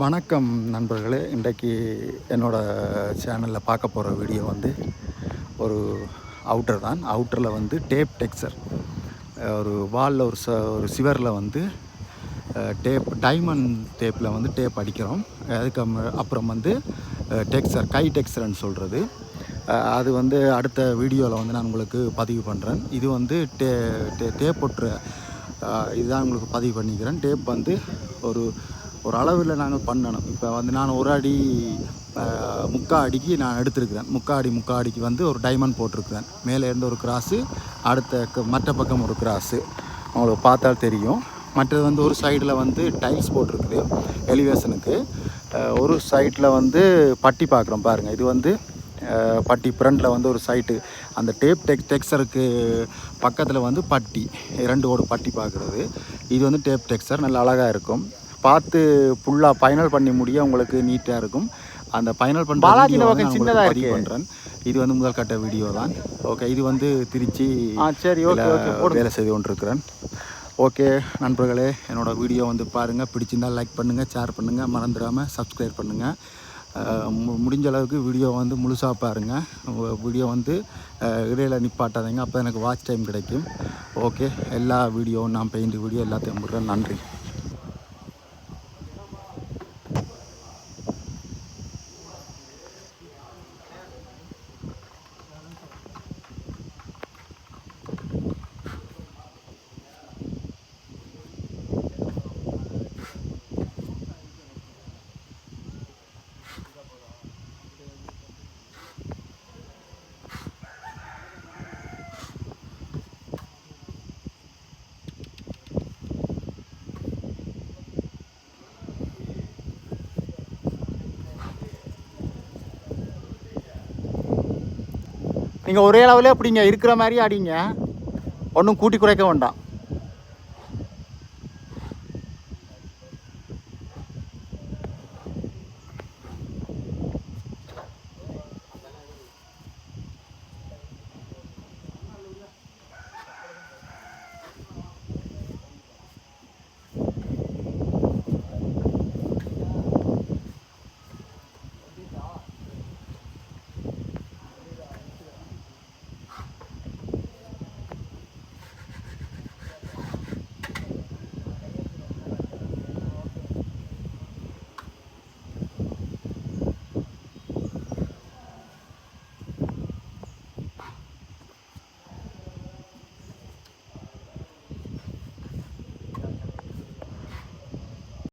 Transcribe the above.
வணக்கம் நண்பர்களே. இன்றைக்கு என்னோடய சேனலில் பார்க்க போகிற வீடியோ வந்து ஒரு அவுட்டர் தான். அவுட்டரில் வந்து டேப் டெக்ஸ்சர், ஒரு வாலில் ஒரு சிவரில் வந்து டைமண்ட் டேப்பில் வந்து டேப் அடிக்கிறோம். அதுக்கு அப்புறம் வந்து டெக்ஸ்சர், கை டெக்ஸ்சர்னு சொல்கிறது. அது வந்து அடுத்த வீடியோவில் வந்து நான் உங்களுக்கு பதிவு பண்ணுறேன். இது வந்து டேப் ஒட்டுற இதுதான் உங்களுக்கு பதிவு பண்ணிக்கிறேன். டேப் வந்து ஒரு அளவில் நாங்கள் பண்ணணும். இப்போ வந்து நான் ஒரு அடி முக்கால் அடிக்கு நான் எடுத்திருக்கிறேன். முக்கால் அடிக்கு வந்து ஒரு டைமண்ட் போட்டிருக்கிறேன். மேலே இருந்து ஒரு கிராஸு, மற்ற பக்கம் ஒரு கிராஸு உங்களுக்கு பார்த்தால் தெரியும். மற்றது வந்து ஒரு சைடில் வந்து டைல்ஸ் போட்டிருக்குது எலிவேஷனுக்கு. ஒரு சைடில் வந்து பட்டி பார்க்குறோம் பாருங்கள். இது வந்து பட்டி ஃப்ரண்டில் வந்து ஒரு சைட்டு, அந்த டேப் டெக்ஸ்சருக்கு பக்கத்தில் வந்து பட்டி, 2 ஓடு பட்டி பார்க்குறது. இது வந்து டேப் டெக்ஸ்சர் நல்லா அழகாக இருக்கும். பார்த்து ஃபுல்லாக ஃபைனல் பண்ணி முடிய உங்களுக்கு நீட்டாக இருக்கும். அந்த ஃபைனல் பண்ணுற சின்னதாக பதிவு பண்ணுறேன். இது வந்து முதல் கட்ட வீடியோ தான். ஓகே, இது வந்து திருச்சி சரி வேலை செய்து கொண்டிருக்கிறேன். ஓகே நண்பர்களே, என்னோடய வீடியோ வந்து பாருங்கள். பிடிச்சிருந்தால் லைக் பண்ணுங்கள், ஷேர் பண்ணுங்கள், மறந்துடாமல் சப்ஸ்கிரைப் பண்ணுங்கள். முடிஞ்ச அளவுக்கு வீடியோ வந்து முழுசாக பாருங்கள். வீடியோ வந்து இடையில் நிப்பாட்டாதீங்க, அப்போ எனக்கு வாட்ச் டைம் கிடைக்கும். ஓகே, எல்லா வீடியோவும் நான் பெயிண்ட் வீடியோ எல்லாத்தையும் போடுறேன். நன்றி. நீங்கள் ஒரே அளவில் அப்படிங்க இருக்கிற மாதிரி அடிங்க, ஒன்றும் கூட்டி குறைக்க வேண்டாம்.